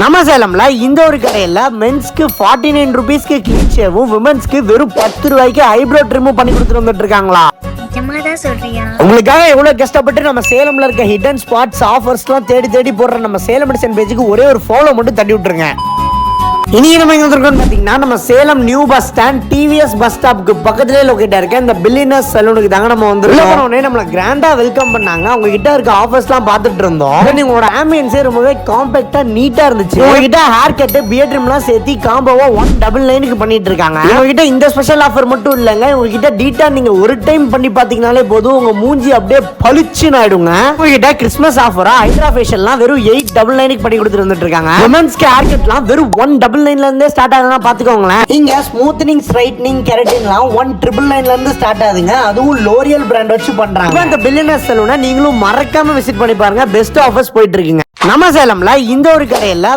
நம்ம சேலம்ல இந்த ஒரு கடையில மென்ஸ்க்கு 49 ரூபீஸ்க்கு கிளீன் ஷேவும் விமென்ஸ்க்கு வெறும் 10 ரூபாய்க்கு ஐப்ரோ ட்ரிமும் பண்ணி கொடுத்துட்டு வந்துட்டு இருக்காங்களா. உங்களுக்காக எவ்வளவு கஷ்டப்பட்டு நம்ம சேலம்ல இருக்க ஹிடன் ஸ்பாட்ஸ் ஆஃபர்ஸ் எல்லாம் தேடி தேடி போடுற நம்ம சேலம் மெடிசன் பேஜுக்கு ஒரே ஒரு ஃபாலோ மட்டும் தட்டி விட்டுருங்க. இனி நம்ம எங்க இருக்கோம்னு பாத்தீங்கன்னா நம்ம Salem new bus stand TVS bus ஸ்டாப்க்கு பக்கத்துலயே லொகேட் இருக்க இந்த பில்லியனர்ஸ் சலூனுக்கு தாங்க நம்ம வந்துருக்கோம். நம்மள கிராண்டா வெல்கம் பண்ணாங்க. அவங்க கிட்ட இருக்க ஆஃபர்ஸ் எல்லாம் பாத்துட்டு இருந்தோம். உங்களோட ஆம்பியன்ஸே ரொம்பவே காம்பாக்டா நீட்டா இருந்துச்சு. உங்ககிட்ட ஹேர் கட் பியர்ட் ட்ரிம் எல்லாம் சேர்த்து காம்போவா 199க்கு பண்ணிட்டு இருக்காங்க. உங்ககிட்ட இந்த ஸ்பெஷல் ஆஃபர் மட்டும் இல்லங்க, உங்ககிட்ட டீட்டா நீங்க ஒரு டைம் பண்ணி பாத்தீங்கன்னாலே போதும் உங்க மூஞ்சி அப்படியே பளிச்சுன்னு ஆயிடுங்க. உங்ககிட்ட கிறிஸ்மஸ் ஆஃபரா ஹைட்ரா ஃபேஷியல்லாம் வெறும் 899க்கு பண்ணி கொடுத்துட்டு வந்துட்டு இருக்காங்க. விமென்ஸ்க்கு ஹேர் கட்லாம் வெறும் 199ல இருந்தே ஸ்டார்ட் ஆகுதுன்னா பாத்துக்கோங்களேன். இங்க ஸ்மூத்னிங் ஸ்ட்ரைட்னிங் கெரட்டின்லாம் 199ல இருந்து ஸ்டார்ட் ஆகுதுங்க. அதுவும் லோரியல் பிராண்ட் வச்சு பண்றாங்க. இந்த பில்லியனர்ஸ் சலூனை நீங்களும் மறக்காம விசிட் பண்ணி பாருங்க. பெஸ்ட் ஆஃபர்ஸ் போயிட்டு இருக்குங்க. நம்ம சேலம்ல இந்த ஒரு கடையில